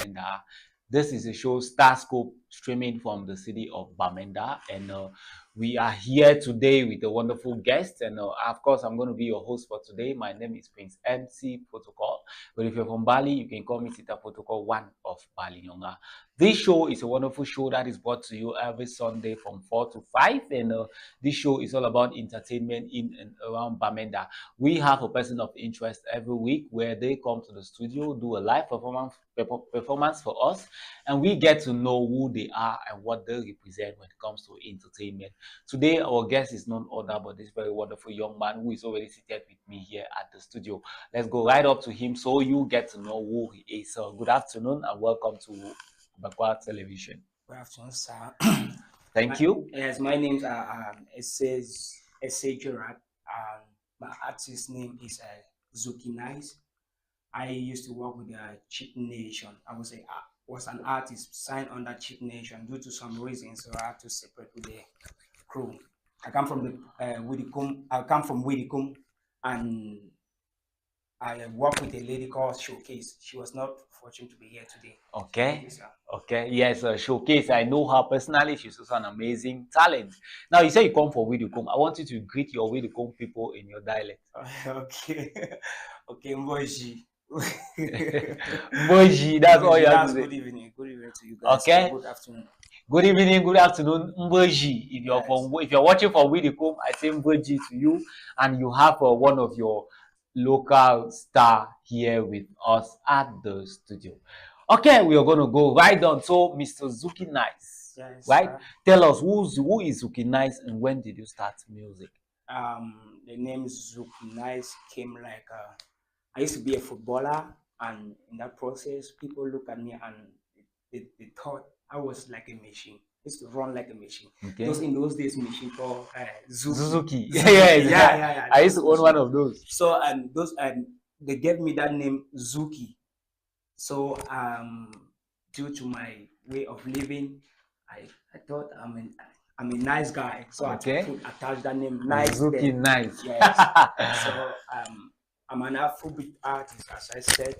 Bamenda. This is a show Starscope streaming from the city of Bamenda, and we are here today with a wonderful guest, and of course I'm going to be your host for today. My name is Prince MC Protocol, but if you're from Bali, you can call me Sita Protocol 1 of Bali Nyonga. This show is a wonderful show that is brought to you every Sunday from 4 to 5, and this show is all about entertainment in and around Bamenda. We have a person of interest every week where they come to the studio, do a live performance for us, and we get to know who they are and what they represent when it comes to entertainment. Today, our guest is none other but this very wonderful young man who is already seated with me here at the studio. Let's go right up to him so you get to know who he is. So, good afternoon and welcome to ABAKWA Television. Good afternoon, sir. Thank you. Yes, my name is S.A. Gerard. My artist name is Zuki Nice. I used to work with Chip Nation. I was an artist signed under Chip Nation due to some reasons, so I had to separate with the crew. I come from Widikum, and I work with a lady called Showcase. She was not fortunate to be here today. Okay. Yes, sir. Okay. Yes, Showcase. I know her personally. She's also an amazing talent. Now, you say you come from Widikum. I want you to greet your Widikum people in your dialect. Okay. Okay, Mboji. Mboji, that's all you have to say. Good evening. Good evening to you guys. Okay. Good afternoon. Good evening, good afternoon, Mboji. If you're watching from Widikum, I say Mboji to you, and you have one of your local star here with us at the studio. Okay, we are going to go right on. So, Mr. Zuki Nice, Yes, right? sir. Tell us who is Zuki Nice and when did you start music? The name Zuki Nice came like I used to be a footballer, and in that process, people look at me and they thought I was like a machine. I used to run like a machine. Okay. In those days, machine called Suzuki. Yeah. I used to own one of those. So they gave me that name Zuki. So due to my way of living, I thought I'm a nice guy. So Okay. I attached that name Nice. Zuki there. Nice. Yes. So I'm an Afrobeat artist, as I said,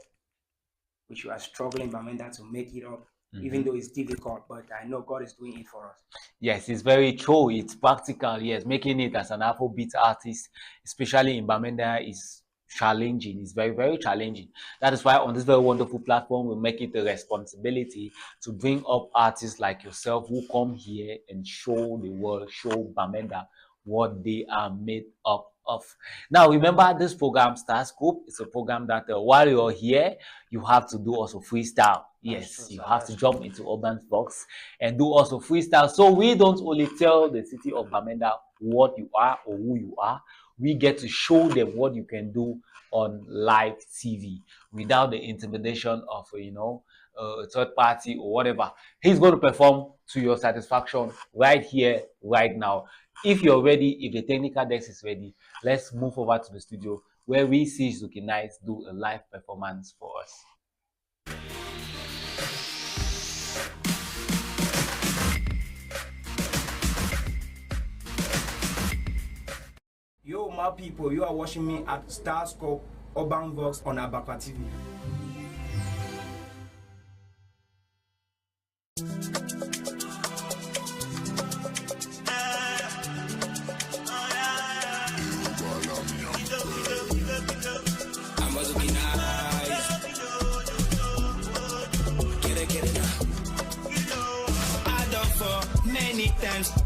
which we are struggling Bamenda to make it up, even though it's difficult, but I know God is doing it for us. Yes, it's very true. It's practical. Yes, making it as an Afrobeat artist, especially in Bamenda, is challenging. It's very, very challenging. That is why on this very wonderful platform, we make it a responsibility to bring up artists like yourself who come here and show the world, show Bamenda what they are made up of. Now, remember this program, Starscope, it's a program that while you're here, you have to do also freestyle. Yes, you have to jump into Urban Box and do also freestyle. So we don't only tell the city of Bamenda what you are or who you are. We get to show them what you can do on live TV without the intimidation of, a third party or whatever. He's going to perform to your satisfaction right here, right now. If you're ready, if the technical desk is ready, let's move over to the studio where we see Zuki Nice do a live performance for us. Yo, my people, you are watching me at Starscope Urban Vox on ABAKWA TV.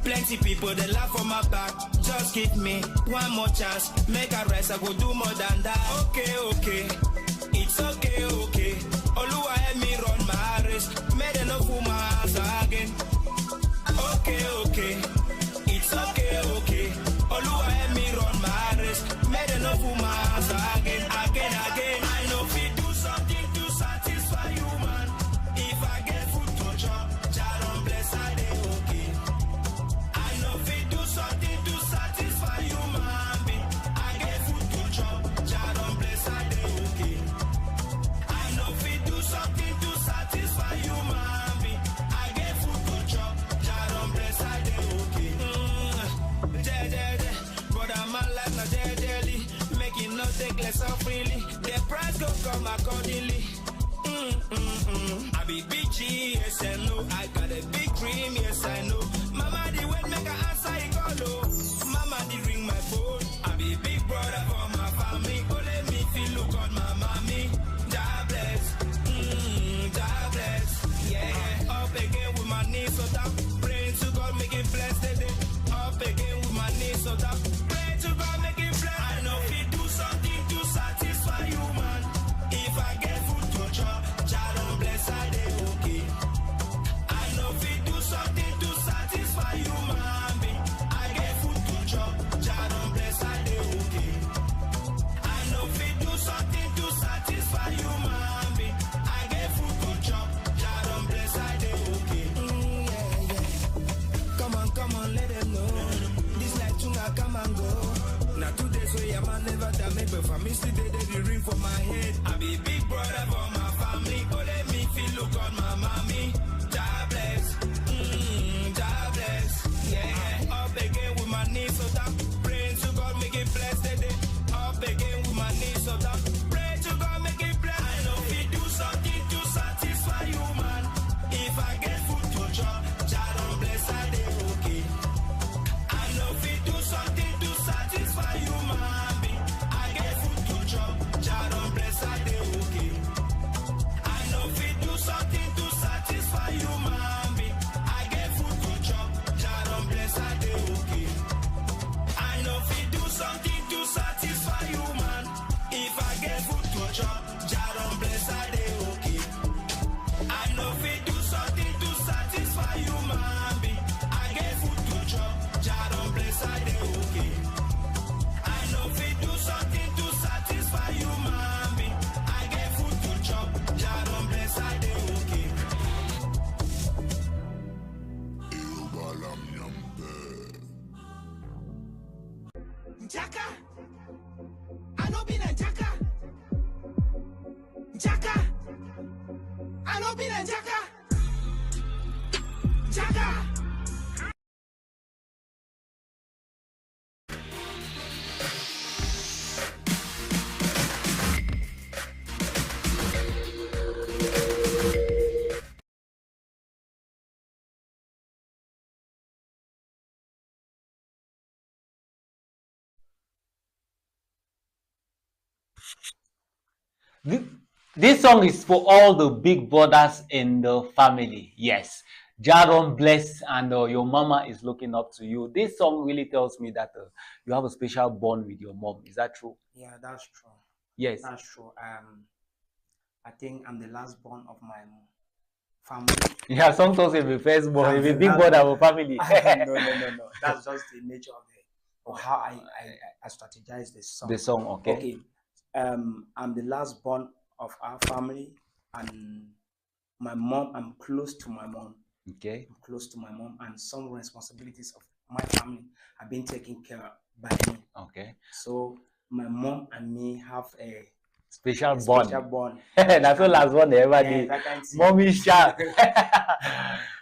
Plenty people they laugh on my back. Just give me one more chance. Make a rest, I go do more than that. Okay. It's okay. Oluwa help me run my race. Made enough for my ass again. Okay. It's okay. Oluwa help me run my race. Made enough for my ass again. I know if you do something to satisfy you, man. If I get food to chop, Jah don bless I dey okay. I know if you do something to satisfy you, man. I get food to chop, Jah don bless I dey okay. I know if you do something to satisfy you, man. I get food to chop, Jah don bless I dey okay. Brother man life na jelly, make it not take less of freely. The price go come accordingly. I be bitchy, yes I know. I got a big dream, yes I know. Mama the wait make a answer it call oh. Mama the ring my phone. I be big brother for my family. Oh let me feel look on my mommy. God bless, God bless. Yeah, up again with my knees so down. Praying to God make it blessed today. Up again with my knees so down. Pray to God make it blessed. I know if you do something to satisfy you man. If I get food to chop, Jah don't bless I dey okay. I know if you do something to satisfy you man. I get food to chop, Jah don't bless I dey okay. I know if you do something to satisfy you man. I get food to chop, Jah don't bless I dey okay. Yeah, yeah. Come on, let them know. This life tunga come and go. Now 2 days so yeah man never done me, but for me still the ring for my head. I be big brother for my family. Oh let me feel look on my mommy. God bless, God bless. Yeah, up again with my knees so down. Praying to God make it blessed today. Up again with my knees so down. Pray to God make it blessed. I know if you do something to satisfy you man. If I get food to chop, Jah don't bless I dey okay. I know if you do something to satisfy you man. I get food to chop, Jah don't bless I dey okay. I know if you do something to satisfy you man. I get food to chop, Jah don't bless I dey okay. I know if you do something to satisfy you man. If I get food to chop, Jah don't bless I dey okay. I know if you do something to satisfy you man. I get food to chop, Jah don't bless I dey okay. I know if you do something to satisfy you man. I get food to chop, Jah don't bless I dey okay. Jaka, I know been a Jaka. Jaka, I know been a Jaka. Jaka. This song is for all the big brothers in the family. Yes, Jaron bless, and your mama is looking up to you. This song really tells me that you have a special bond with your mom. Is that true? Yeah, that's true. Yes. That's true. I think I'm the last born of my family. Yeah, some talks if a first born, if a big brother of a family. No. That's just the nature of how I strategize the song. The song, okay. Okay. I'm the last born of our family, and my mom, I'm close to my mom. Okay. I'm close to my mom, and some responsibilities of my family have been taken care of by me. Okay. So my mom and me have a special bond. Special bond. That's the last one they ever did. Mommy's child.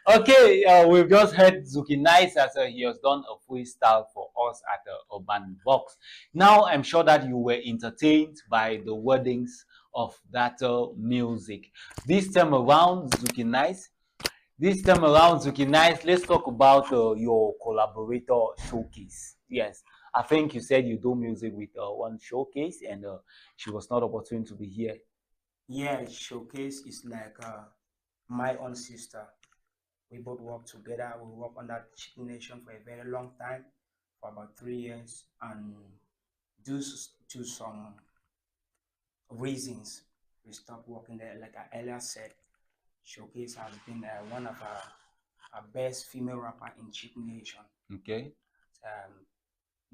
Okay, we've just heard Zuki Nice as he has done a freestyle for us at the Urban Box. Now I'm sure that you were entertained by the wordings of that music. This time around, Zuki Nice. Let's talk about your collaborator Showcase. Yes, I think you said you do music with one Showcase, and she was not opportune to be here. Yeah, Showcase is like my own sister. We both work together. We work on that Chicken Nation for a very long time, for about 3 years, and due to some reasons, we stopped working there. Like I earlier said, Showcase has been one of our best female rapper in Chicken Nation. Okay.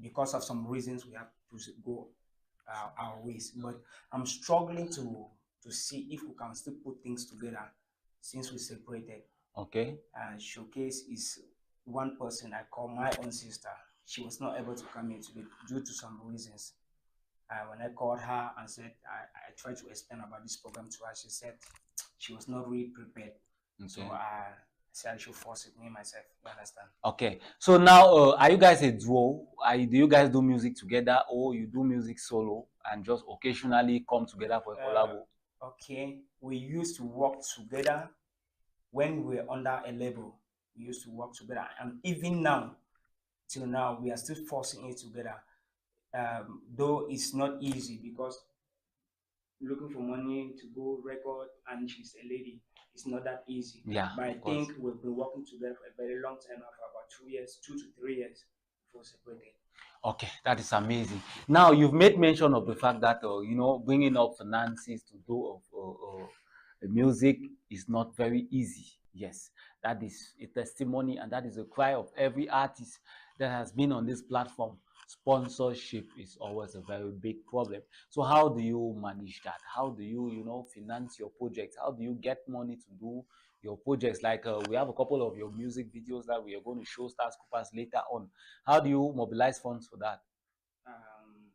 Because of some reasons, we have to go our ways. But I'm struggling to see if we can still put things together since we separated. Okay. Showcase is one person I call my own sister. She was not able to come here today due to some reasons. When I called her and said, I tried to explain about this program to her, she said she was not really prepared. Okay. So I said I should force it me myself. You understand? Okay. So now, are you guys a duo? Do you guys do music together, or you do music solo and just occasionally come together for a collab? Okay, we used to work together when we were under a label. We used to work together, and even now, till now, we are still forcing it together. Though it's not easy because looking for money to go record, and she's a lady, it's not that easy. Yeah, But I of course. think we've been working together for a very long time now, for about 2 years, 2 to 3 years before separated. Okay, that is amazing. Now you've made mention of the fact that bringing up finances to do music is not very easy. Yes, that is a testimony, and that is a cry of every artist that has been on this platform. Sponsorship is always a very big problem. So how do you manage that? How do you, finance your projects? How do you get money to do your projects? Like we have a couple of your music videos that we are going to show Stars Coopers later on. How do you mobilize funds for that? Um,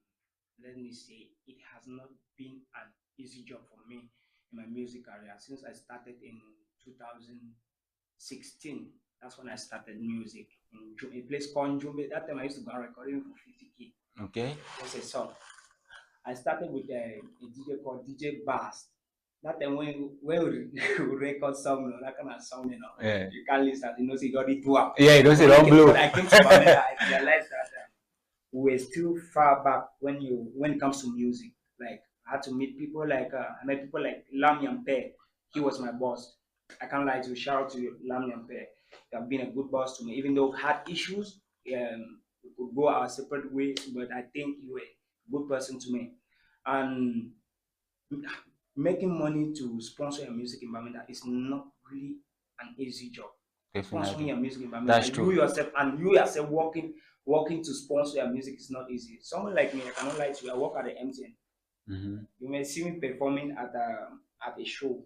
Let me say, it has not been an easy job for me in my music career since I started in 2016. That's when I started music in a place called Jumbe. That time I used to go and recording for 50K. Okay. Just a song. I started with a DJ called DJ Bass. That time when we record song, that kind of song, Yeah. you can't listen. So you already do up. Yeah, you don't say don't blow. When I came to Bamenda, I realized that we were still far back when it comes to music. Like I had to meet people like I met people like Lam Yampe. He was my boss. I can't lie to you. Shout out to Lam Yampe. You have been a good boss to me, even though we had issues. We could go our separate ways, but I think you were a good person to me. And making money to sponsor your music in Bamenda is not really an easy job. Sponsoring your music in Bamenda, That's true. You yourself working to sponsor your music is not easy. Someone like me, I cannot lie to you. I work at the MTN. You may see me performing at a show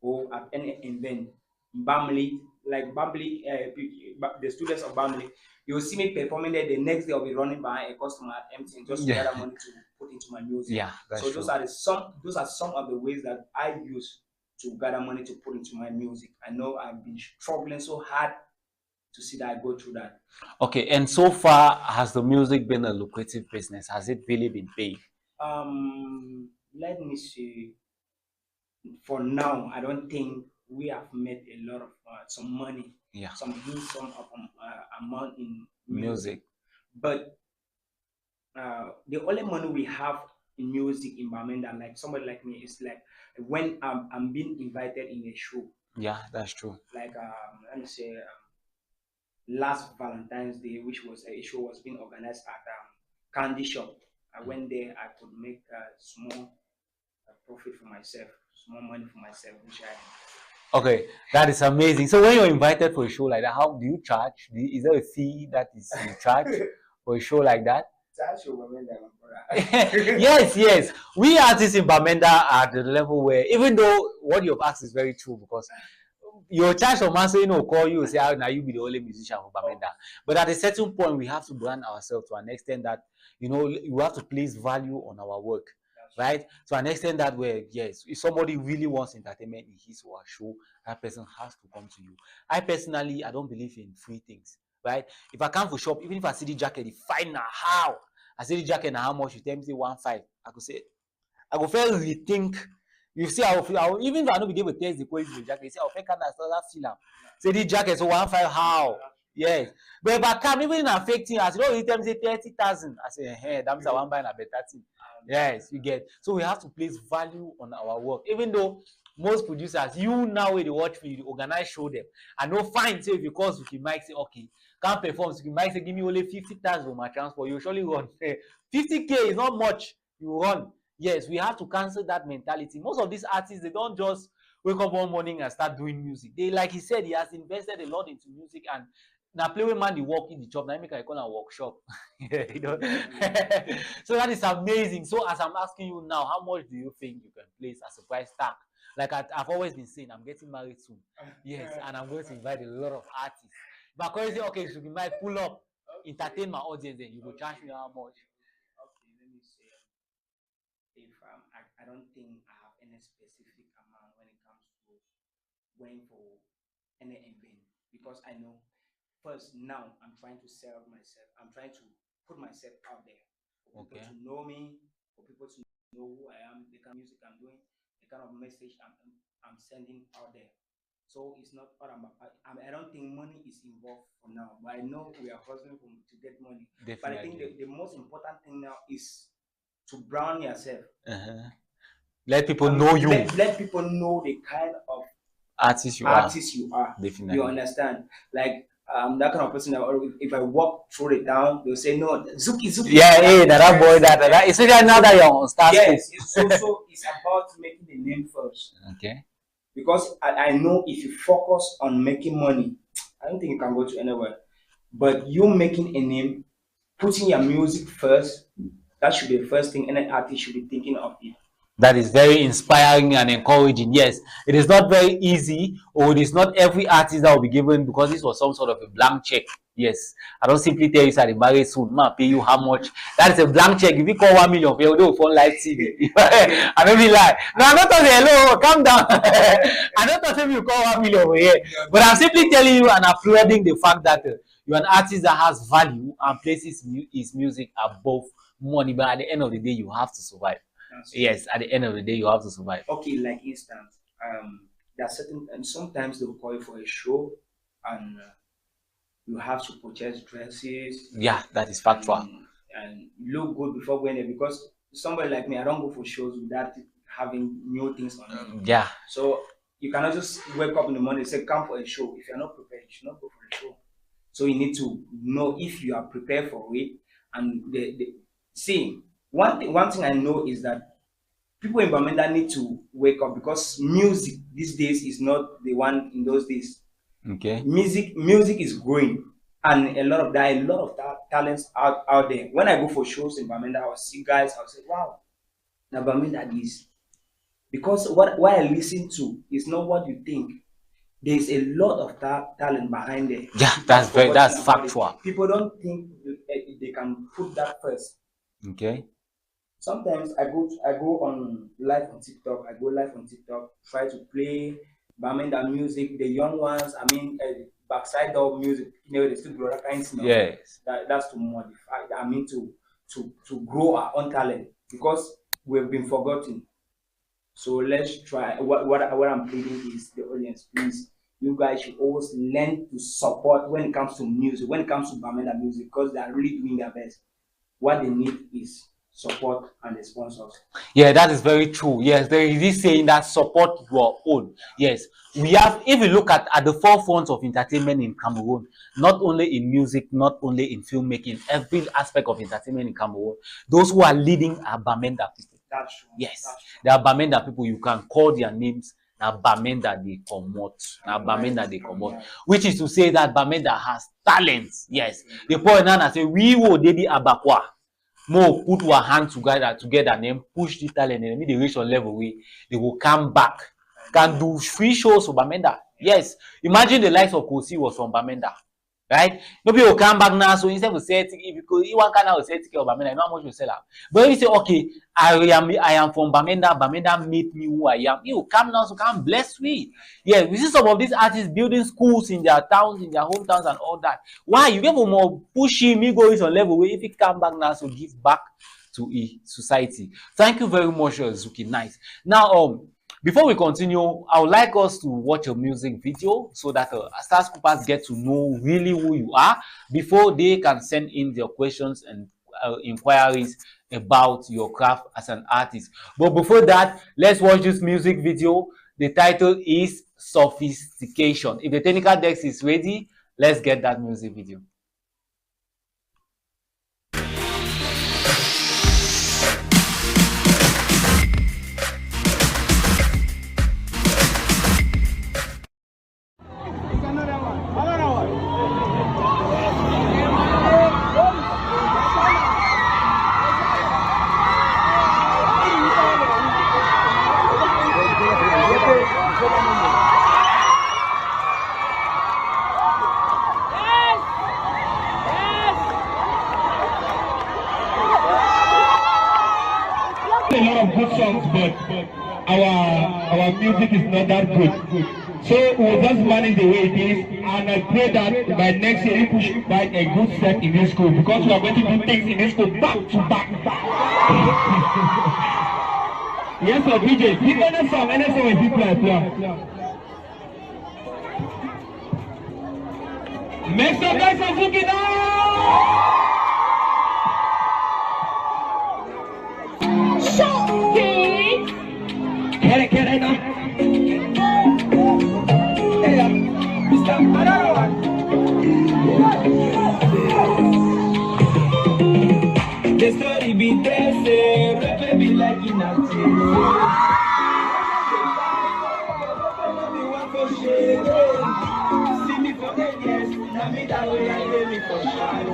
or at any event. Bamley, like Bamley, the students of Bamley, you'll see me performing there. The next day, I'll be running behind a customer at MTN just to gather money to put into my music. Yeah, that's so true. Those are some of the ways that I use to gather money to put into my music. I know I've been struggling so hard to see that I go through that. Okay, and so far, has the music been a lucrative business? Has it really been paid? Let me see. For now, I don't think we have made a lot of some money, some amount in music. But the only money we have in music in Bamenda, like somebody like me, is like when I'm being invited in a show. Yeah, that's true. Like let me say last Valentine's Day, which was a show was being organized at Candy Shop. I went there. I could make a small profit for myself, small money for myself, which I. Okay, that is amazing. So when you're invited for a show like that, how do you charge? Is there a fee that is you charge for a show like that? Yes. We artists in Bamenda are at the level where, even though what you've asked is very true, because your charge of man saying no call you say now you be the only musician for Bamenda. But at a certain point, we have to brand ourselves to an extent that you have to place value on our work. Right? To an extent that where, yes, if somebody really wants entertainment in his or her show, that person has to come to you. I personally, I don't believe in free things. Right? If I come for shop, even if I see the jacket, fine now how? I see the jacket now how much, you tell me say 1.5. I could say, I go first rethink. You see, I will even if I don't be able to test the quality of the jacket, you see, I'll fake that feel. Say the jacket, so 1.5 how? Yes. But if I come, even in a fake thing, as you know, you tell me say 30,000. I say, hey, that means I want to buy a better thing. Yes, you get. So we have to place value on our work. Even though most producers, you now when they watch me, you organize, show them. I know fine, say because you might say, okay, can't perform, so you might say, give me only 50,000 for my transport. You surely run. 50K is not much. You run. Yes, we have to cancel that mentality. Most of these artists, they don't just wake up one morning and start doing music. They, like he said, he has invested a lot into music, and now play with man the work in the job. Now make I call a workshop. So that is amazing. So as I'm asking you now, how much do you think you can place as a price tag? Like I've always been saying, I'm getting married soon. Yes, and I'm going to invite a lot of artists. But because you say, okay, so you might pull up, entertain my audience, then you will charge me how much? Okay, let me say, if I don't think I have any specific amount when it comes to going for any event, because I know first now I'm trying to sell myself. I'm trying to put myself out there for people to know me, for people to know who I am, the kind of music I'm doing, the kind of message I'm sending out there. So it's not what I don't think money is involved for now, but I know we are hustling to get money. Definitely. But I think the most important thing now is to brand yourself. Let people know you. Let people know the kind of artist you are. Definitely. You understand? Like that kind of person that if I walk through the town, they'll say no, Zuki. Yeah, hey, that boy, that. It's really now that you're on star. Yes, it's about making the name first. Okay. Because I know if you focus on making money, I don't think you can go to anywhere. But you making a name, putting your music first, that should be the first thing any artist should be thinking of it. That is very inspiring and encouraging. Yes, it is not very easy, or it is not every artist that will be given, because this was some sort of a blank check. Yes, I don't simply tell you that the marriage soon, ma pay you how much. That is a blank check. If you call 1 million, you do phone live TV. I don't be lie. No, I'm not talking. Hello, calm down. I don't talk you call 1 million over here, but I'm simply telling you and applauding the fact that you're an artist that has value and places his music above money. But at the end of the day, you have to survive. Yes, at the end of the day, you have to survive. Okay, like instance, there are certain, and sometimes they'll call you for a show, and you have to purchase dresses. Yeah, that is factual. And look good before going there, because somebody like me, I don't go for shows without having new things on me. Yeah. So you cannot just wake up in the morning and say, come for a show. If you're not prepared, you should not go for a show. So you need to know if you are prepared for it. And see, one thing I know is that people in Bamenda need to wake up, because music these days is not the one in those days. Okay. Music is growing, and a lot of talents out there. When I go for shows in Bamenda, I will see guys, I will say, wow, now Bamenda is. Because what I listen to is not what you think. There's a lot of talent behind there. Yeah, that's factual. People don't think they can put that first. Okay. Sometimes I go on live on TikTok. Try to play Bamenda music. The young ones, I mean, backside door music. You know, they still grow that kind of stuff. Yes. That's to modify. I mean, to grow our own talent, because we've been forgotten. So let's try. What I'm pleading is the audience, please. You guys should always learn to support when it comes to music, when it comes to Bamenda music, because they are really doing their best. What they need is support and the sponsors. Yeah, that is very true. Yes, there is this saying that support your own. Yes, we have, if you look at the forefront of entertainment in Cameroon, not only in music, not only in filmmaking, every aspect of entertainment in Cameroon, those who are leading are Bamenda people. That's true. Yes, they are Bamenda people. You can call their names. Now Bamenda they come out. Which is to say that Bamenda has talents. Yes, the point now say we will dedi ABAKWA. More put our hands together and then push the talent, and then they reach a level where they will come back, can do free shows for Bamenda. Yes, imagine the likes of Kosi was from Bamenda, right? Nobody will come back now. So instead of saying, if you want to say ticket of Bamenda, you know how much you sell. But if you say, okay, I am from Bamenda, Bamenda made me who I am. You come now, so come bless me. Yeah, we see some of these artists building schools in their towns, in their hometowns, and all that. Why? You get more pushing me going on level where if you come back now, so give back to a society. Thank you very much, Zuki. Nice. Now, before we continue, I would like us to watch a music video so that Star Scoopers get to know really who you are before they can send in their questions and inquiries about your craft as an artist. But before that, let's watch this music video. The title is Sophistication. If the technical desk is ready, let's get that music video. A lot of good songs, but our music is not that good. So we'll just manage the way it is, and I pray that by next year we should find a good set in this school, because we are going to do things in this school back to back. Yes, sir, DJ. Pick any song when people are playing. Make some guys are looking out! Can I now? The story be there, say, rap be like in a see me for 10 years, now me that way I hear me for shine.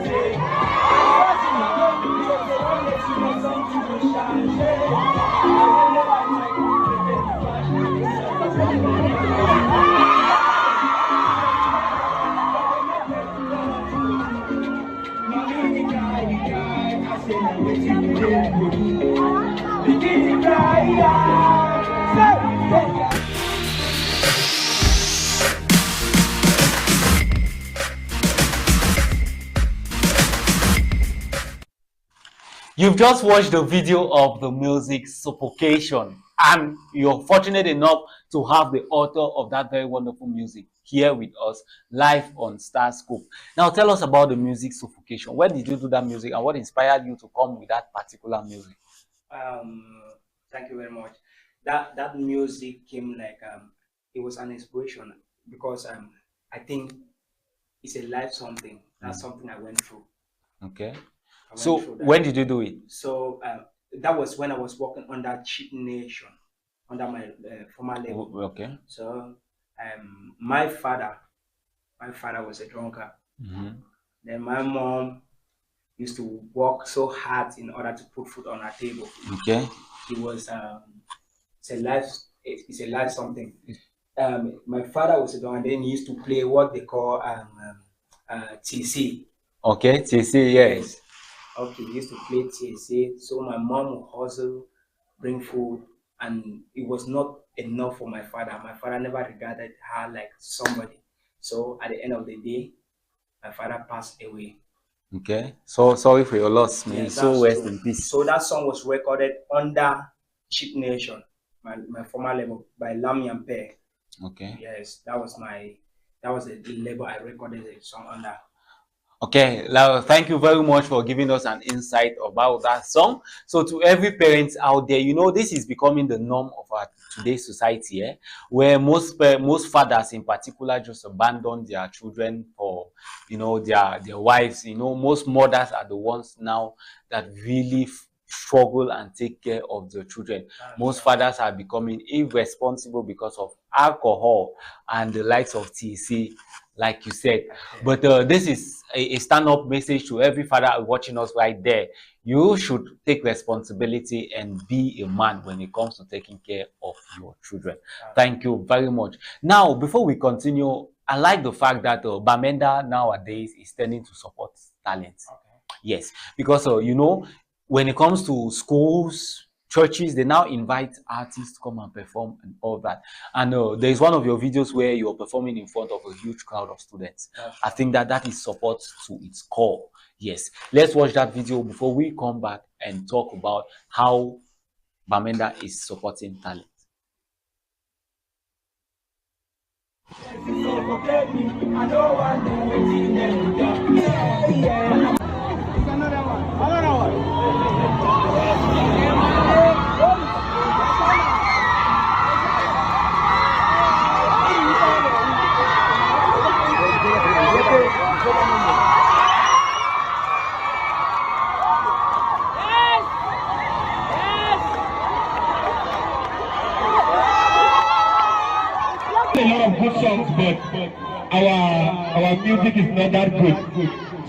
You've just watched the video of the music Suffocation, and you're fortunate enough to have the author of that very wonderful music here with us live on Starscope. Now tell us about the music Suffocation. When did you do that music and what inspired you to come with that particular music? Thank you very much. That music came like it was an inspiration because I think it's a life something. That's something I went through. Okay. So when did you do it? So that was when I was working under Cheap Nation, under my former label. Okay. So my father was a drunkard. Then my mom used to work so hard in order to put food on our table. Okay. It was it's a life something. My father was a drunkard, and then he used to play what they call TC. Okay, TC, yes. Okay, he used to play TSA. So my mom would hustle, bring food, and it was not enough for my father. My father never regarded her like somebody. So at the end of the day, my father passed away. Okay. So sorry for your loss, man. So rest in peace. So that song was recorded under Cheap Nation, my former label, by Lamy and Pear. Okay. Yes, that was the label I recorded the song under. Okay, thank you very much for giving us an insight about that song. So to every parent out there, you know, this is becoming the norm of our today's society, where most fathers in particular just abandon their children for, you know, their wives. You know, most mothers are the ones now that really struggle and take care of their children. Most fathers are becoming irresponsible because of alcohol and the likes of TC, like you said. But this is a stand-up message to every father watching us right there. You should take responsibility and be a man when it comes to taking care of your children. Thank you very much. Now, before we continue, I like the fact that Bamenda nowadays is tending to support talent. Yes, because you know, when it comes to schools, churches, they now invite artists to come and perform and all that. And there's one of your videos where you're performing in front of a huge crowd of students. I think that is support to its core. Yes. Let's watch that video before we come back and talk about how Bamenda is supporting talent. A lot of good songs, but our music is not that good.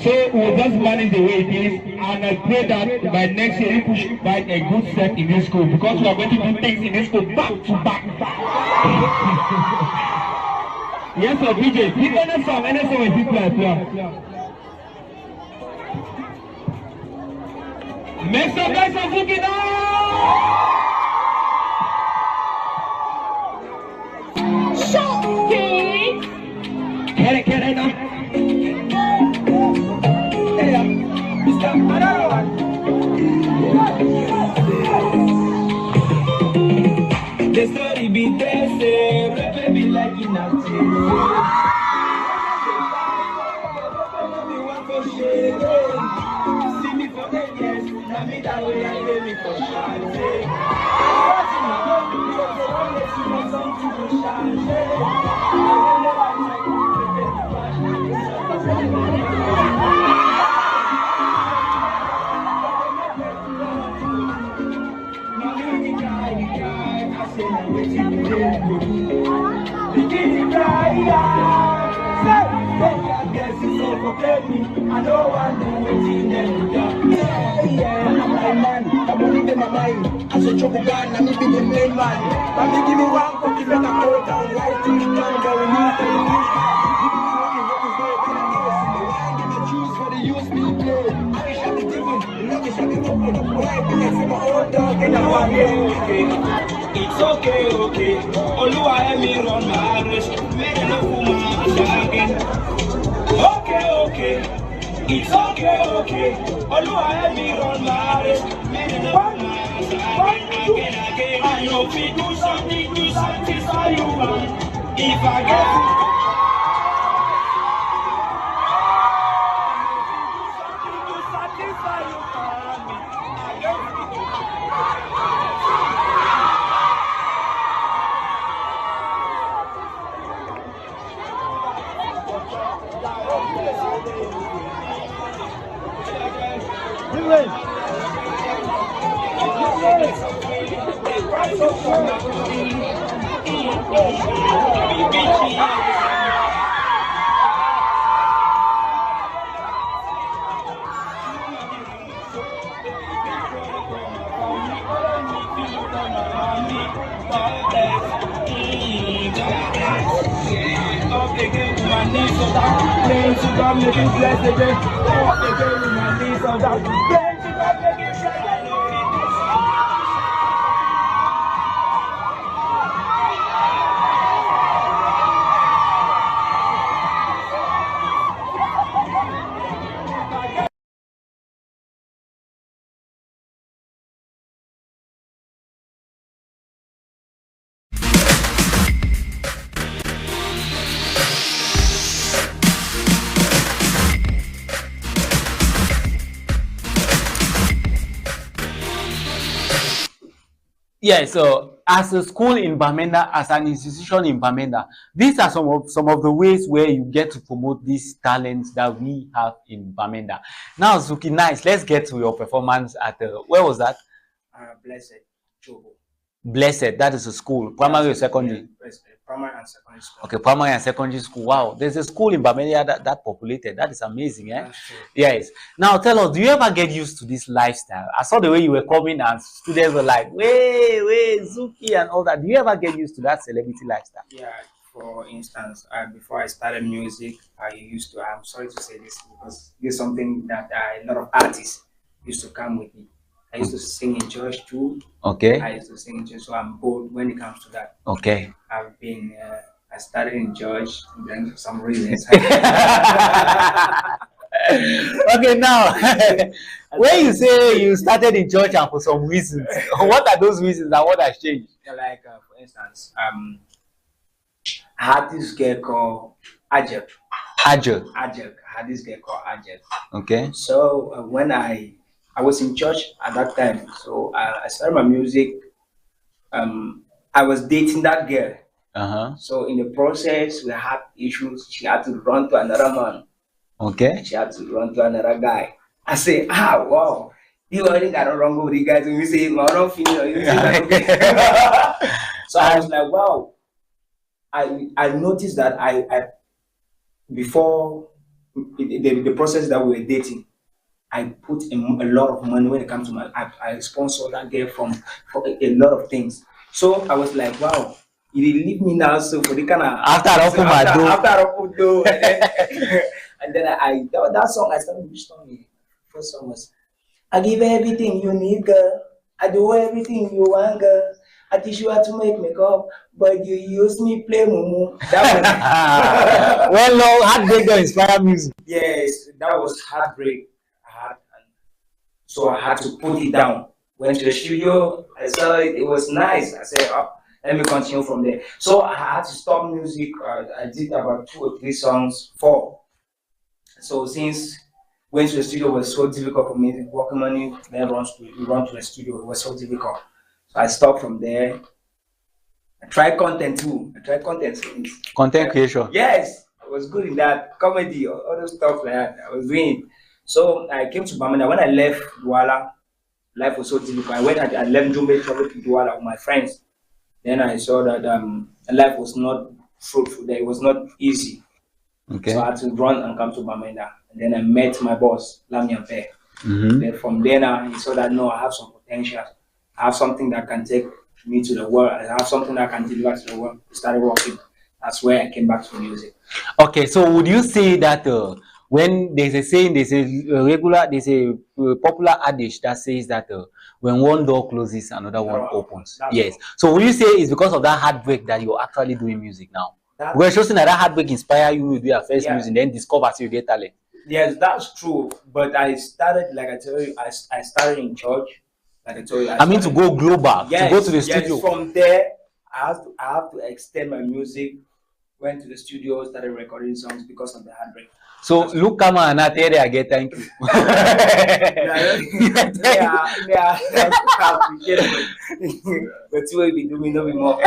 So we'll just manage the way it is, and I pray that by next year we should find a good set in this school, because we are going to do things in this school back to back. Yes, sir, DJ. Pick any song when people are playing. Make some guys are looking out! Can I now? the story be there, say, baby like in a see me for the yes, now me that way I lay me for shine. I know I'm doing yeah, I'm my man. I'm only in my mind. As a trouble gun, I'm the main man. But me give me one cookie, make a cold down. Right to the ground, but we need to use. Give me juice for the use me play. I wish I could give him. Lucky I could go for the boy. Because I'm my old dog and I'm okay. It's okay, okay. Oluwa help me run my race. Make no woman again. Okay, okay. It's okay, okay. Oluwa help me run my race. Make no woman again. I know if you do something satisfy you, man. If I get Yeah, so as a school in Bamenda, as an institution in Bamenda, these are some of the ways where you get to promote these talents that we have in Bamenda. Now, Zuki, nice. Let's get to your performance at where was that? Blessed Jobo. Blessed. That is a school, primary or secondary? Yeah, primary and secondary school. Okay, primary and secondary school. Wow, there's a school in Bamenda that populated. That is amazing, eh? Yes. Now tell us, do you ever get used to this lifestyle? I saw the way you were coming and students were like, wait, Zuki and all that. Do you ever get used to that celebrity lifestyle? Yeah. For instance, before I started music, I'm sorry to say this because it's something that a lot of artists used to come with me. I used to sing in church too. Okay. I used to sing in church, so I'm bold when it comes to that. Okay. I started in church, and then for some reasons. Okay, now, when you say you started in church and for some reasons, what are those reasons and what has changed? Like, for instance, I had this girl called Ajak. Ajak. I had this girl called Ajak. Okay. So when I was in church at that time, so I started my music. I was dating that girl. So in the process, we had issues. She had to run to another man. Okay. She had to run to another guy. I say, wow, you already got a wrong with the guys. And we say, I don't feel So I was like, wow. I noticed that I before the process that we were dating, I put a lot of money when it comes to I sponsor that girl for a lot of things. So I was like, wow, you didn't leave me now. So for the kind of after I opened door, and then that song I started which song? First song was I give everything you need, girl. I do everything you want, girl. I teach you how to make makeup, but you use me play mumu. That was well, no, heartbreak don't inspire music. Yes, that was heartbreak. So I had to put it down. Went to the studio. I saw it. It was nice. I said, oh, Let me continue from there. So I had to stop music. I did about 2 or 3 songs, 4. So since going to the studio was so difficult for me, working money, then run to the studio, it was so difficult. So I stopped from there. I tried content too. Content creation. Yes, I was good in that. Comedy, other stuff like that. I was doing. So I came to Bamenda. When I left Douala, life was so difficult. I left Jumbe, traveled to Douala with my friends. Then I saw that life was not fruitful there. It was not easy. Okay. So I had to run and come to Bamenda. And then I met my boss, Lami Ampe. Then from there now, he saw that no, I have some potential. I have something that can take me to the world. I have something that can deliver to the world. I started working. That's where I came back to music. Okay, so would you say that when there's a saying, there's a popular adage that says that when one door closes, another one opens. Yes. So would you say it's because of that heartbreak that you're actually doing music now? Because you're saying that heartbreak inspire you to do your first music, then discover so you get talent. Yes, that's true. But I started, like I tell you, I started in church. Like I told you, I mean to go global, yes, to go to the studio. From there, I have to extend my music. Went to the studio, started recording songs because of the heartbreak. So look, come on, I tell you, I get thank you. Yeah. But you will be doing no more.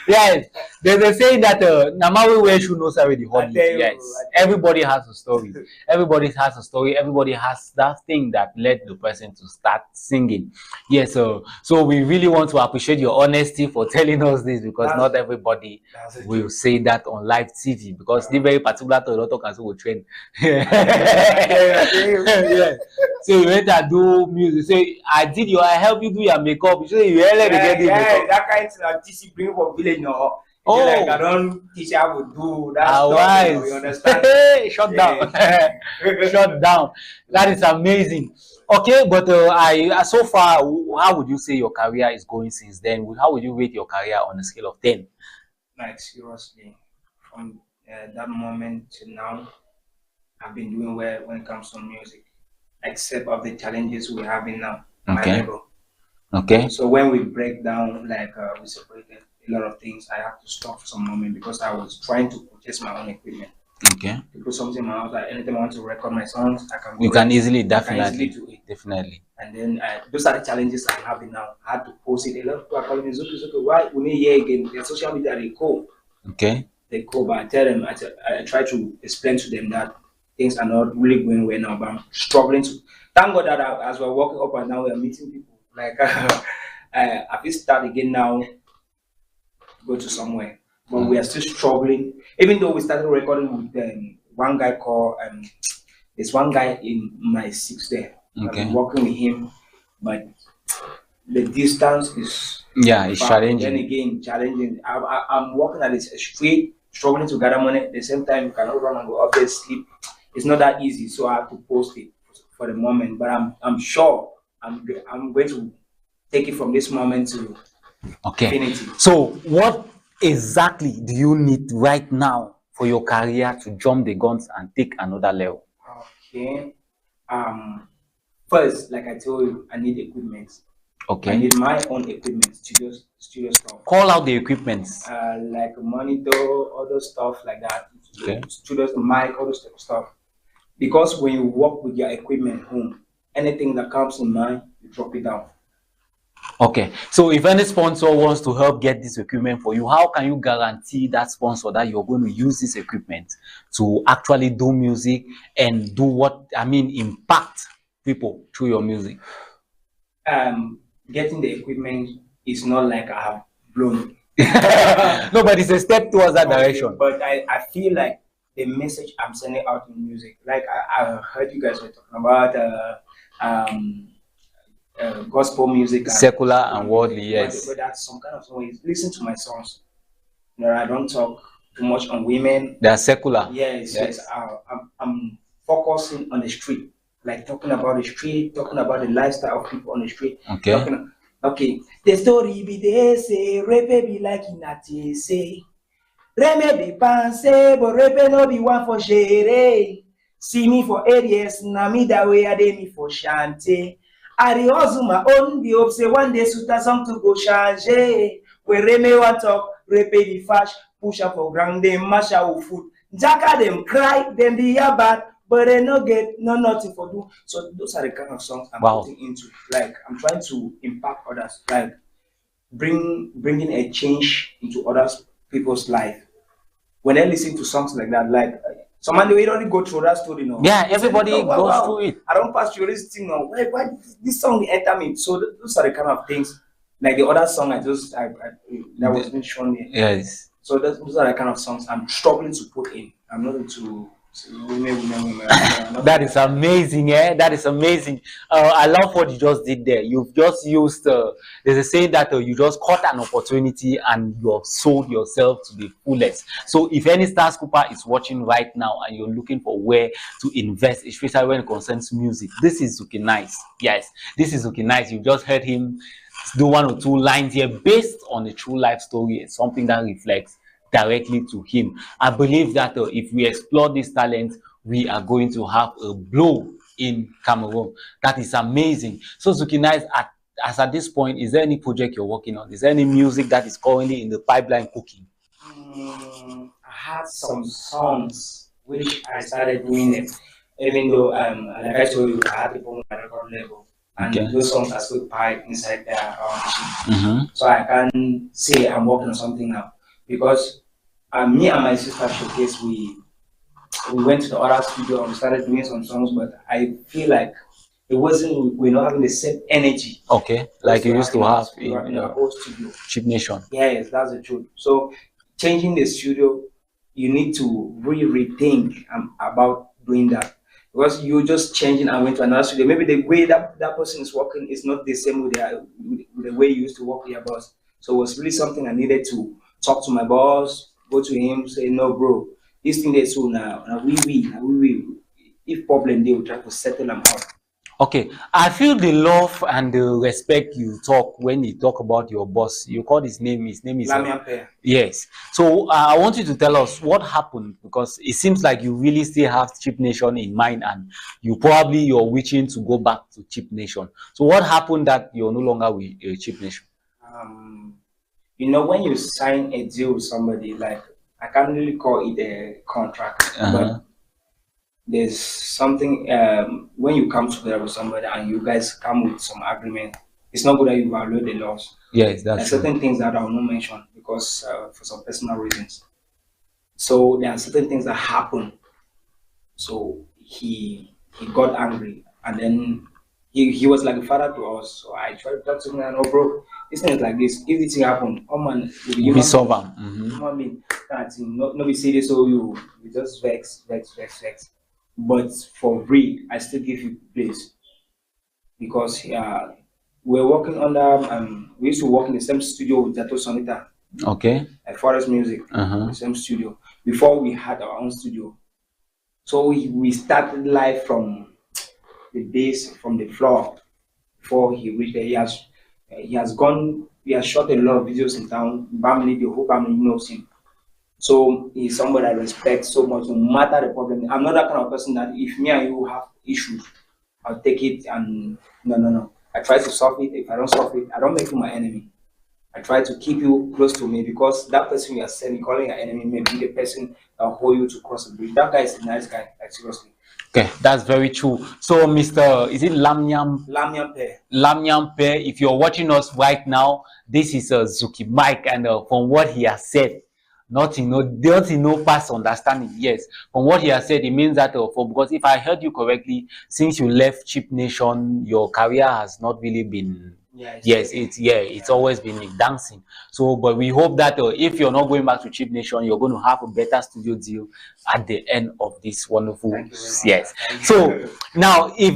Yes, there's a saying that Namawi we should know already hobby. Yes, everybody has a story. Everybody has a story. Everybody has that thing that led the person to start singing. Yes, so we really want to appreciate your honesty for telling us this, because not everybody will say that on live TV, because the very particular to a lot of will train. Yeah. So you went to do music. Say I help you do your makeup. You say you really get the makeup. That kind of TC bring from village no. Oh, like I don't teach how to do that stuff. You know, you understand? Shut down. Shut down. That is amazing. Okay, but so far, how would you say your career is going since then? How would you rate your career on a scale of 10? Like seriously, from that moment to now, I've been doing well when it comes to music, except of the challenges we're having now. Okay. Okay. So when we break down, like we separated a lot of things, I have to stop for some moment because I was trying to purchase my own equipment. Okay. To put something in my house, like anytime I want to record my songs, I can. You can easily, definitely do it. Definitely. And then those are the challenges I'm having now. I had to post it. A lot of people are calling me, Zuki, why we need here again? Their social media, they call. Okay. They call, but I tell them, I try to explain to them that things are not really going well now, but I'm struggling to. Thank God that as we're walking up and down, we're meeting people. Like, I feel start again now, go to somewhere. But we are still struggling. Even though we started recording with one guy called, there's one guy in my 6 there. Okay. I'm working with him, but the distance is it's challenging. Then again, challenging. I'm working at the street, struggling to gather money. At the same time, you cannot run and go up there sleep. It's not that easy, so I have to post it for the moment. But I'm sure I'm going to take it from this moment to infinity. So what exactly do you need right now for your career to jump the guns and take another level? Okay. First, like I told you, I need equipment. Okay. I need my own equipment, studio stuff. Call out the equipment. Like a monitor, other stuff like that. Okay. Studios, mic, all those stuff. Because when you work with your equipment home, anything that comes in mind, you drop it down. Okay. So if any sponsor wants to help get this equipment for you, how can you guarantee that sponsor that you're going to use this equipment to actually do music and do impact people through your music? Getting the equipment is not like I have blown. No, but it's a step towards that direction. But I feel like the message I'm sending out in music, like I heard you guys were talking about gospel music, secular and worldly, yes. But that's some kind of way. Listen to my songs. You know, I don't talk too much on women. They are secular. Yes. I'm focusing on the street. Like talking about the street, talking about the lifestyle of people on the street. Okay. The story be they say, rape be like Inati say. Reme be panse, but rape no be one for share. See me for areas, na me that way I dey me for shante. I dey hustle my own, the hope say one day suta something go change. We reme one talk, repay the fash, push up for ground, they mash out food. Jacka them cry, them be hear bad, but they no get no nothing for do. So those are the kind of songs I'm Wow. putting into. Like I'm trying to impact others, like bringing a change into other people's life. When I listen to songs like that, like someone they already go through that story, no. Yeah, They say, everybody "Oh, wow, goes wow, through it. I don't pass through this thing now. Why this song they enter me?" So those are the kind of things. Like the other song I that was being shown me. Yes. So those are the kind of songs I'm struggling to put in. I'm not into women. That is amazing, eh? That is amazing. I love what you just did there. You've just used, there's a saying that you just caught an opportunity and you have sold yourself to the fullest. So if any Stars Cooper is watching right now and you're looking for where to invest, especially when it concerns music, this is Zuki Nice. Yes, this is Zuki Nice. You just heard him do one or two lines here based on a true life story, something that reflects directly to him. I believe that if we explore this talent, we are going to have a blow in Cameroon. That is amazing. So Zukina, as at this point, is there any project you're working on? Is there any music that is currently in the pipeline cooking? I had some songs which I started doing it, even though like I told you, I had to put my record label. And those songs are still piled inside their machine. So I can't say I'm working on something now because me and my sister Showcase, we went to the other studio and we started doing some songs, but I feel like we're not having the same energy. Okay, like you used to have in the whole studio. Chip Nation. Yes, that's the truth. So changing the studio, you need to really rethink about doing that. Because you're just changing and went to another studio. Maybe the way that person is working is not the same with the way you used to work with your boss. So it was really something I needed to talk to my boss, go to him, say, "No, bro, this thing they so now we if problem they will try to settle them out." Okay, I feel the love and the respect you talk when you talk about your boss. You call his name is yes. So I want you to tell us what happened, because it seems like you really still have Chip Nation in mind and you're wishing to go back to Chip Nation. So what happened that you're no longer with Chip Nation? When you sign a deal with somebody, like I can't really call it a contract, but there's something when you come together with somebody and you guys come with some agreement. It's not good that you violate the laws. Yes, that's true. Certain things that I will not mention because for some personal reasons. So there are certain things that happen. So he got angry, and then he was like a father to us. So I tried to talk to him and, "Oh, bro, this thing is like this. If this thing happen, oh man, you solve them. Human being, not be serious. So you just vex. But for real, I still give you place because we're working under we used to work in the same studio with Jato Sonita. Okay. At Forest Music, the same studio before we had our own studio. So we started live from the base, from the floor. Before he reached there, he has shot a lot of videos in town. Family, the whole family knows him. So he's somebody I respect so much, no matter the problem. I'm not that kind of person that if me and you have issues, I'll take it and no. I try to solve it. If I don't solve it, I don't make you my enemy. I try to keep you close to me because that person you are saying, calling your enemy, may be the person that will hold you to cross the bridge. That guy is a nice guy, like seriously. Okay, that's very true. So, is it Lamnyam Pair? If you're watching us right now, this is Zuki Mike, and from what he has said, nothing no past understanding. Yes, from what he has said, it means that because if I heard you correctly, since you left Chip Nation, your career has not really been. It's always been in dancing. So, but we hope that if you're not going back to Chip Nation, you're going to have a better studio deal at the end of this wonderful. Yes. So now, if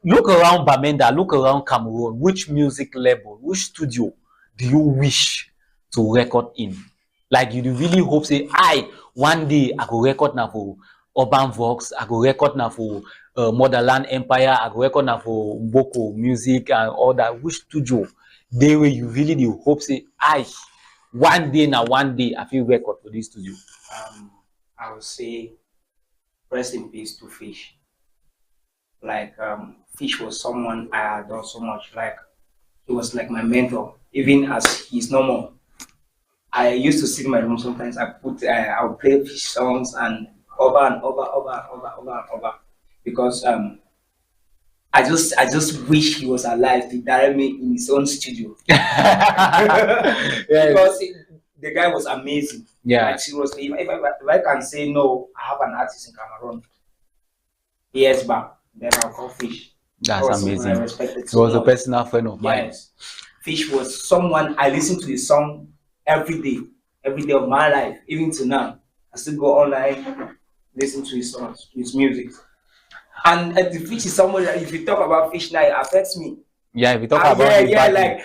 look around Bamenda, look around Cameroon, which music label, which studio do you wish to record in? Like you really hope say, one day I go record now for Urban Vox, I go record now for Motherland Empire, I go record now for Boko Music and all that. Which studio they where you really do hope say, one day I feel record for this studio? I would say rest in peace to Fish. Like Fish was someone I adore so much. Like he was like my mentor, even as he's no more. I used to sit in my room sometimes. I would play Fish songs and over and over, and over, because I just wish he was alive to direct me in his own studio. Yeah. Because the guy was amazing. Yeah. Like seriously, if I can say no, I have an artist in Cameroon years back, then I'll call Fish. That's That was someone I amazing. respected He so was a much. personal friend of mine. Yes, Fish was someone I listen to his song every day of my life, even to now. I still go online, listen to his songs, his music. And the Fish is someone that if you talk about Fish now, it affects me. Yeah, if we talk Ah, about yeah, him yeah, back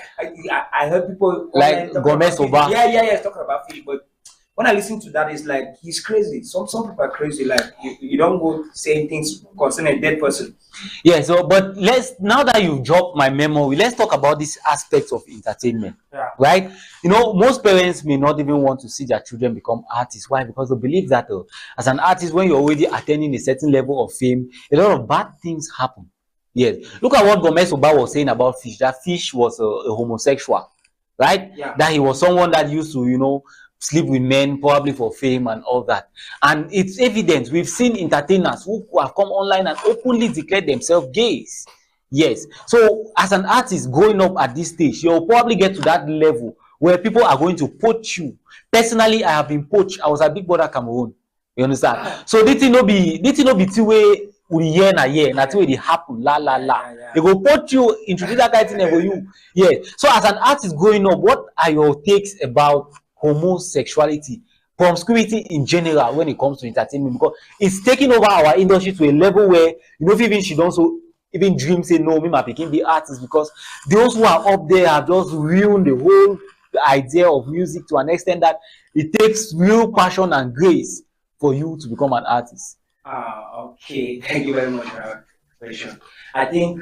I heard people Like online talking Gomez about Fish. Oba. Yeah, talking about Fish, but when I listen to that, it's like he's crazy. Some people are crazy. Like you don't go saying things concerning a dead person. yeah, so but now that you've dropped my memory, let's talk about this aspect of entertainment. Yeah. Right? You know, most parents may not even want to see their children become artists. Why? Because they believe that as an artist, when you're already attaining a certain level of fame, a lot of bad things happen. Yes. Look at what Gomez Oba was saying about Fish. That Fish was a homosexual, right? Yeah. That he was someone that used to, sleep with men, probably for fame and all that. And it's evident. We've seen entertainers who have come online and openly declared themselves gays. Yes. So as an artist growing up at this stage, you'll probably get to that level where people are going to poach you. Personally, I have been poached. I was at Big Brother Cameroon. You understand? So this thing no be two way we hear na year, na two way they happen. La. Yeah. They go poach you, introduce that kind of thing for you. Yeah. So as an artist growing up, what are your takes about homosexuality, promiscuity in general when it comes to entertainment? Because it's taking over our industry to a level where even she don't so even dream say no, me my pikin be artist, because those who are up there have just ruined the whole idea of music to an extent that it takes real passion and grace for you to become an artist. Okay. Thank you very much for that question. I think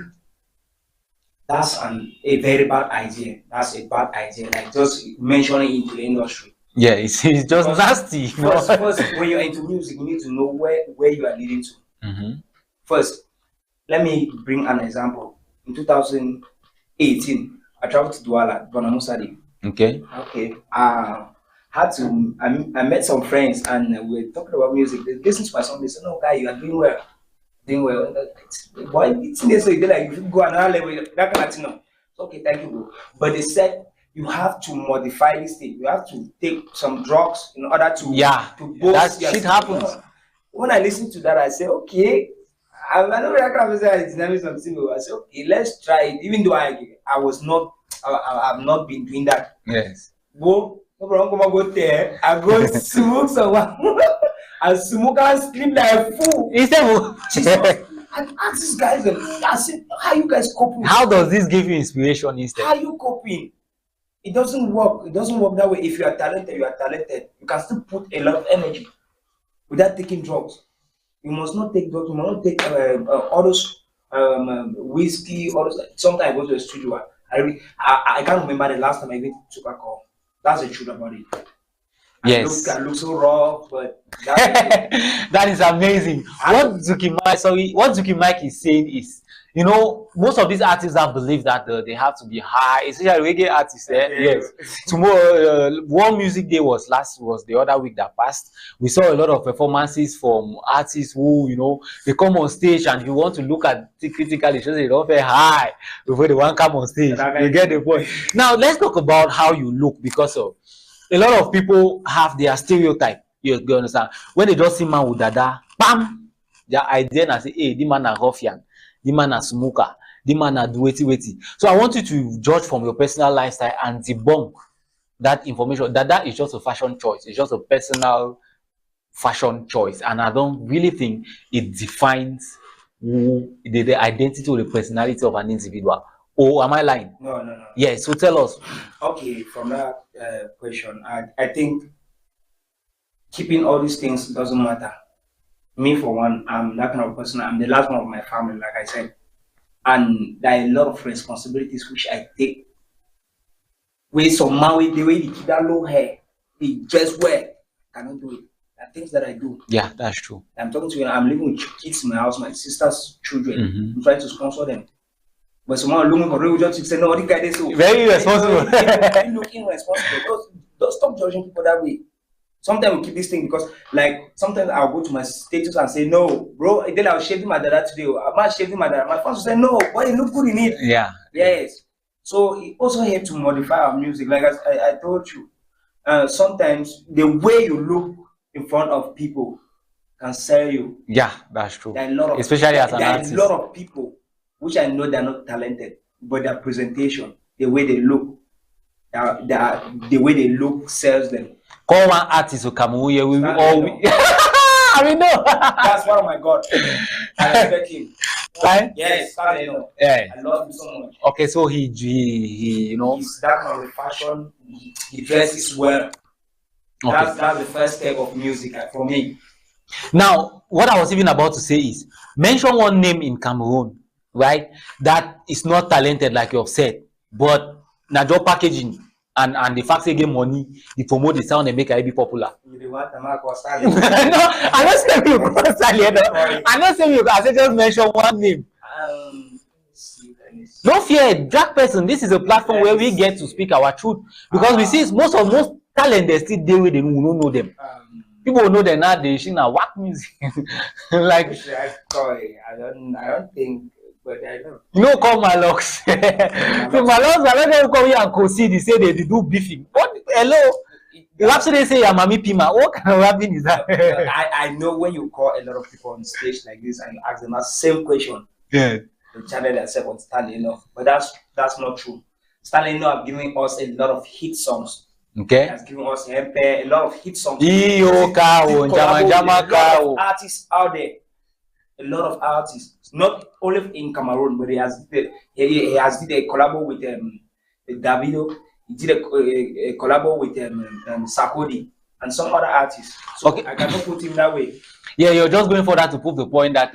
that's a very bad idea. That's a bad idea. Like just mentioning into the industry. Yeah, it's just Because nasty. First, when you're into music, you need to know where you are leading to. Mm-hmm. First, let me bring an example. In 2018, I traveled to Douala, Bonamusadi. Okay. I met some friends and we were talking about music. They listened to my song. They said, "No, guy, you are doing well. Doing well." Boy, it's in there, so you like if you go another level, that kind of thing. No. Okay, thank you, bro. But they said you have to modify this thing. You have to take some drugs in order to that shit happens. When I listened to that, I said, okay. I know that kind of say it's never something. I said, okay, let's try it. Even though I have not been doing that. Yes. Go, no problem. Come go there. I go smoke someone. I smoke and sleep like a fool. And ask these guys, I said, how you guys coping? How does this give you inspiration instead? How are you coping? It doesn't work. It doesn't work that way. If you are talented, you are talented. You can still put a lot of energy without taking drugs. You must not take drugs. You must not take all those whiskey. All those. Sometimes I go to the studio. I can't remember the last time I even took alcohol. That's the truth about it. Yes. I look so raw, but that is amazing. What Zuki Mike is saying is, most of these artists have believed that they have to be high, especially reggae artists. Yes. Tomorrow, World Music Day was the other week that passed. We saw a lot of performances from artists who, they come on stage and if you want to look at it critically, they don't feel high before they want to come on stage. You get the point. Now, let's talk about how you look, because of a lot of people have their stereotype. You understand? When they just see man with dada, bam, their idea and say, hey, the man a ruffian. The man a smoker, the man a waiting. So I want you to judge from your personal lifestyle and debunk that information. That is just a fashion choice. It's just a personal fashion choice. And I don't really think it defines the identity or the personality of an individual. Or am I lying? No. Yeah, so tell us. Okay, from that question, I think keeping all these things doesn't matter. Me, for one, I'm that kind of person. I'm the last one of my family, like I said. And there are a lot of responsibilities which I take. With somehow, the way they keep that low hair, they dress well, cannot do it. There are things that I do. Yeah, that's true. I'm talking to you. I'm living with kids in my house, my sister's children. Mm-hmm. I'm trying to sponsor them. But someone looking for real just to say, no, this guy is so Very irresponsible. You looking responsible. Don't stop judging people that way. Sometimes we keep this thing because, like, sometimes I'll go to my status and say, no, bro. And then I'll shave my dada today. I'm not shaving my dada. My fans will say, no, boy, you look good in it. Yeah. Yes. So it also helps to modify our music. Like I told you, sometimes the way you look in front of people can sell you. Yeah, that's true. There are a lot of, especially as an artist. There are a lot of people which I know they're not talented, but their presentation, the way they look, the way they look sells them. Call one artist who come here. We all. I mean, no. That's one of my God. I respect him. Right? Yes, yeah. I love him so much. Okay, so he you know, he's that kind of fashion. He dresses well. Okay. That's the first step of music for me. Now, what I was even about to say is mention one name in Cameroon, right? That is not talented, like you have said, but not just packaging and the fact they get money, they promote the sound and make it be popular. No, I'm not saying you call Sally. I'm not saying you. I said just mention one name. No fear, drag person. This is a platform where we get to speak our truth because we see most talent they still deal with them. We don't know them. People will know them now. They should now whack music. Like I don't think, but I know. You know, call my locks. So my locks, I let them come here and concede. They say they do beefing. What? Hello. You actually say your mommy pima. What kind of rapping is that? I know when you call a lot of people on stage like this and you ask them that same question. Yeah. They channel themselves on Stanley Eno, but that's not true. Stanley Eno have given us a lot of hit songs. Okay. Has given us a lot of hit songs. Artists out there. A lot of artists, not only in Cameroon, but he has did a collabo with Davido. He did a collabo with Sarkodie and some other artists. So okay. I cannot put him that way. Yeah, you're just going for that to prove the point that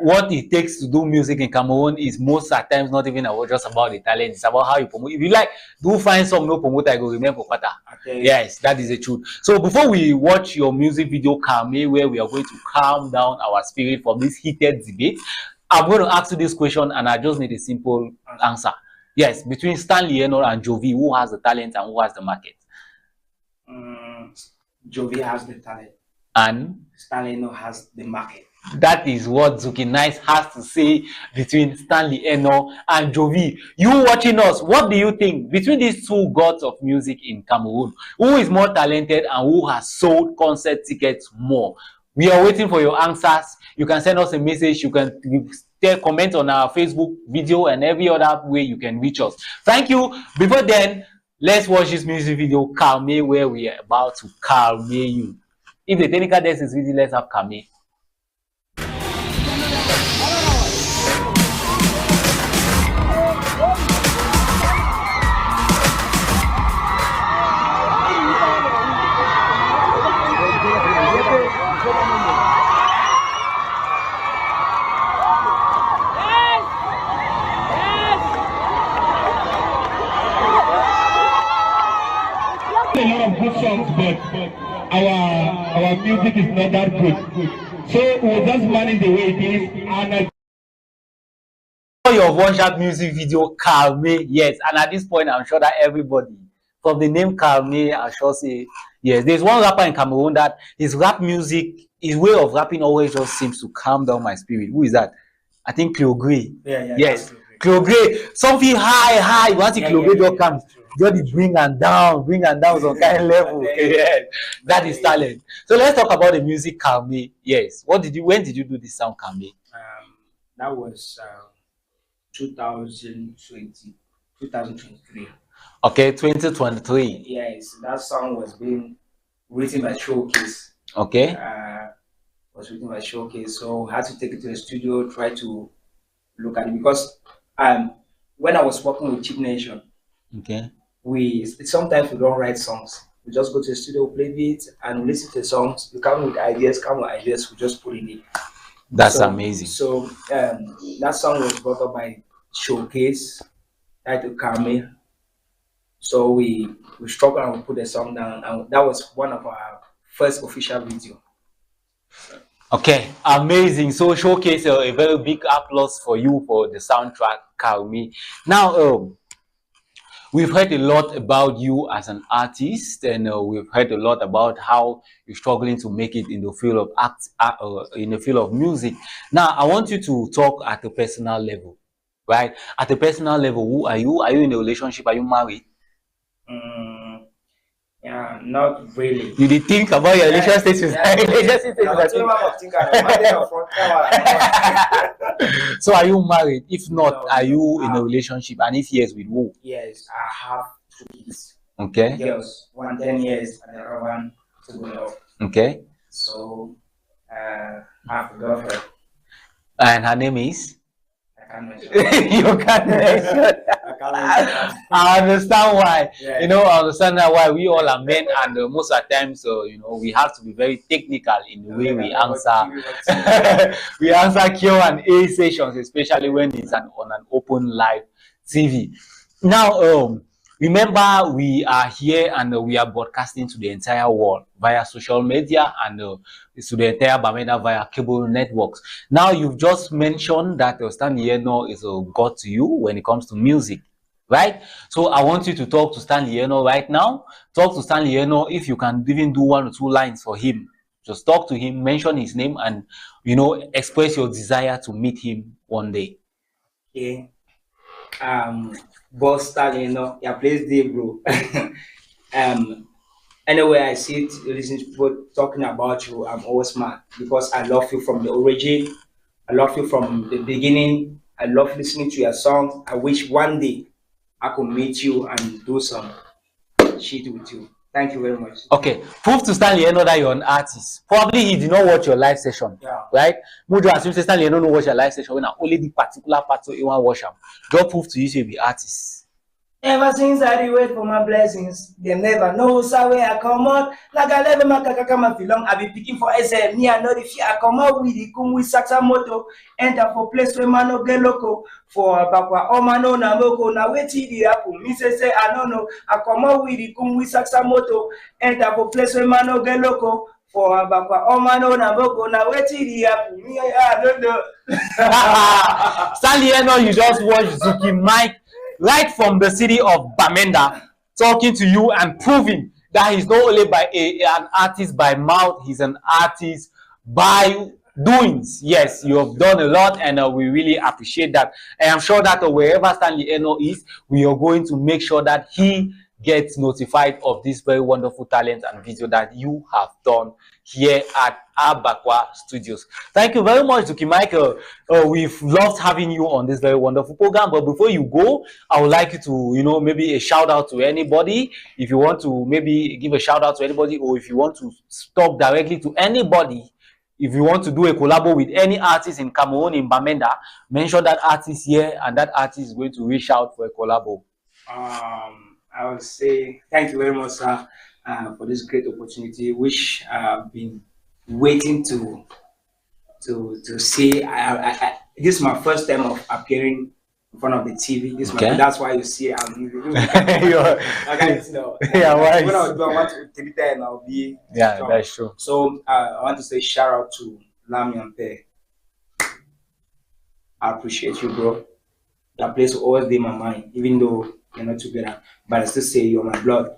what it takes to do music in Cameroon is most at times not even just about the talent. It's about how you promote. If you like, do find some no promoter, I go remember Pata. Okay. Yes, that is the truth. So before we watch your music video, Calme, where we are going to calm down our spirit from this heated debate, I'm going to ask you this question, and I just need a simple answer. Yes, between Stanley Eno and Jovi, who has the talent and who has the market? Jovi has the talent. And Stanley Eno has the market. That is what Zuki Nice has to say between Stanley Eno and Jovi. You watching us, what do you think between these two gods of music in Cameroon? Who is more talented and who has sold concert tickets more? We are waiting for your answers. You can send us a message. You can comment on our Facebook video and every other way you can reach us. Thank you. Before then, let's watch this music video, Calme, where we are about to calme you. If the technical desk is ready, let's have Calme. A lot of good songs, but our music is not that good. So we'll just manage the way it is. And your one-shot music video, Calme, yes. And at this point, I'm sure that everybody from the name Calme, I sure say yes. There's one rapper in Cameroon that his rap music, his way of rapping always just seems to calm down my spirit. Who is that? I think Cleogre. Yeah. Yes, Cleogre. Something high. Once Cleogre just comes, just bring and down some kind of level. Yes, that is talent. So let's talk about the music Calme. Yes. When did you do this sound Calme? That was 2023. Okay, 2023. Yes, that song was being written by Showcase. Okay. Was written by Showcase, so I had to take it to the studio, try to look at it because when I was working with Chip Nation, okay, sometimes we don't write songs. We just go to the studio, play beats, and listen to the songs. We come with ideas, we just put in it. That's amazing. So that song was brought up by Showcase, titled Calme. So we struggled and we put the song down, and that was one of our first official video. Okay, amazing. So showcase a very big applause for you for the soundtrack, Kalmi. Now, we've heard a lot about you as an artist, and we've heard a lot about how you're struggling to make it in the field of in the field of music. Now, I want you to talk at a personal level, right? At a personal level, who are you? Are you in a relationship? Are you married? Yeah, not really. You did think about your relationship status. So are you married? If not, No, are you in a relationship? And if yes, with who? Yes, I have 2 kids. Okay. Girls, one 10 years and the other one 2 years. Okay. So I have a girlfriend. And her name is? I can't mention. You can't mention. I can't mention. I understand why. Yeah. You know, I understand why we all are men, and most of the time, so you know, we have to be very technical in the way we answer. We answer Q&A sessions, especially when it's on an open live TV. Now, remember, we are here and we are broadcasting to the entire world via social media and to the entire Bamenda via cable networks. Now, you've just mentioned that Stanley Eno is a god to you when it comes to music, right? So I want you to talk to Stanley Eno right now. Talk to Stanley Eno. If you can even do 1 or 2 lines for him, just talk to him, mention his name, and you know, express your desire to meet him one day. Okay. Boss Stanley, you know, your place there, bro. Anyway, I see it, listen to people talking about you, I'm always mad because I love you from the origin. I love you from the beginning. I love listening to your songs. I wish one day I could meet you and do some shit with you. Thank you very much. Okay, prove to Stanley Eno that you're an artist. Probably he did not watch your live session, Yeah. right? Mujo assumes Stanley Eno no watch your live session when I only the particular part so you want to watch them. Just prove to you so you be artist. Ever since I did wait for my blessings, they never know so where I come out. Like I never make a come and long. I be picking for SM. Me I know the fear. I come out with the kum with Saksa moto. Enter for place where man no get loco. For ABAKWA, oh man no na moko. Na wait till the apple. Me say I don't know. I come out with the kum with Saksa moto. Enter for place where man no get loco. For ABAKWA, oh man no na moko. Na wait till the apple. Me I don't know. Stanley Eno, you just watch Zuki Mike right from the city of Bamenda talking to you and proving that he's not only an artist by mouth, he's an artist by doings. Yes, you have done a lot, and we really appreciate that. And I'm sure that wherever Stanley Eno is, we are going to make sure that he gets notified of this very wonderful talent and video that you have done here at ABAKWA Studios. Thank you very much, Zuki Michael. We've loved having you on this very wonderful program. But before you go, I would like you to, you know, maybe a shout out to anybody. If you want to maybe give a shout out to anybody, or if you want to talk directly to anybody, if you want to do a collabo with any artist in Cameroon, in Bamenda, mention that artist here, and that artist is going to reach out for a collabo. I would say thank you very much, sir, for this great opportunity, which I've been waiting to see. This is my first time of appearing in front of the TV. This Okay. that's why you see I'm Yeah, why? when I want to take it and I'll be that's true. So I want to say shout out to Lami and Pe. I appreciate you, bro. That place will always be in my mind, even though we're not together. But I still say you're my blood.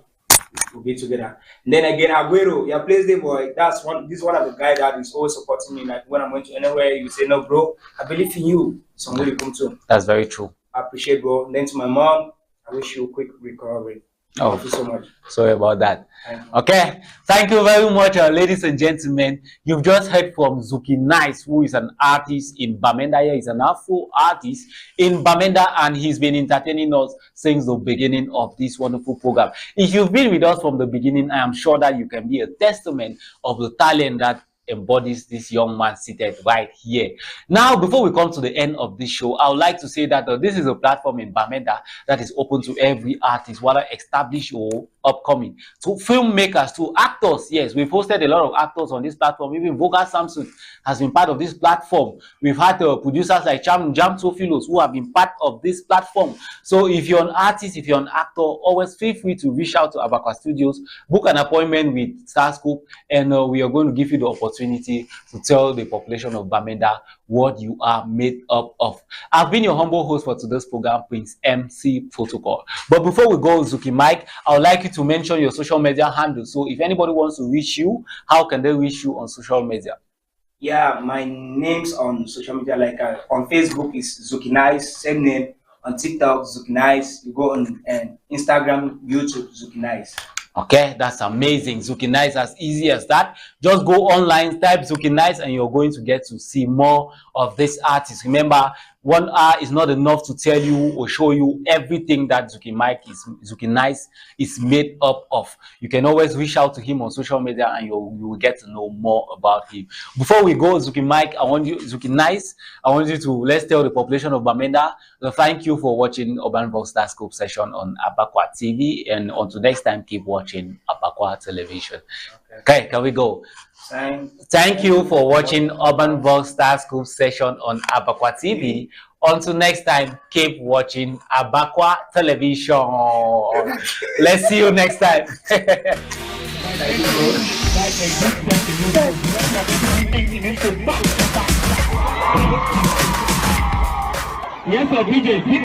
We'll be together. And then again, Aguero, your place there, boy. This is one of the guys that is always supporting me. Like when I'm going to anywhere, you say, no, bro, I believe in you. Somebody come to. That's very true. I appreciate, bro. And then to my mom, I wish you a quick recovery. Oh, Thank you so much. sorry about that. Thank you. Okay, thank you very much, ladies and gentlemen. You've just heard from Zuki Nice, who is an artist in Bamenda. He's an Afro artist in Bamenda, and he's been entertaining us since the beginning of this wonderful program. If you've been with us from the beginning, I am sure that you can be a testament of the talent that embodies this young man seated right here. Now, before we come to the end of this show, I would like to say that this is a platform in Bamenda that is open to every artist, whether established or upcoming. To filmmakers, to actors, yes, we've hosted a lot of actors on this platform. Even Voga Samson has been part of this platform. We've had producers like Jam Sophilos who have been part of this platform. So if you're an artist, if you're an actor, always feel free to reach out to ABAKWA Studios, book an appointment with Starscope, and we are going to give you the opportunity to tell the population of Bamenda what you are made up of. I've been your humble host for today's program, Prince MC Protocol. But before we go, Zuki Mike, I would like you to mention your social media handles. So if anybody wants to reach you, how can they reach you on social media? Yeah, my name's on social media, like on Facebook is Zuki Nice, same name. On TikTok, Zuki Nice. You go on Instagram, YouTube, Zuki Nice. Okay, that's amazing. Zuki Nice, as easy as that. Just go online, type Zuki Nice, and you're going to get to see more of this artist. Remember, 1 hour is not enough to tell you or show you everything that Zuki Nice is made up of. You can always reach out to him on social media, and you will get to know more about him. Before we go, Zuki Nice, I want you to let's tell the population of Bamenda. Thank you for watching Urban Vox Starscope session on ABAKWA TV, and until next time, keep watching ABAKWA television. Okay, can we go? Thank you for watching Urban Vox Starscope session on ABAKWA TV. Until next time, keep watching ABAKWA television. Let's see you next time. Yes, sir, BJ.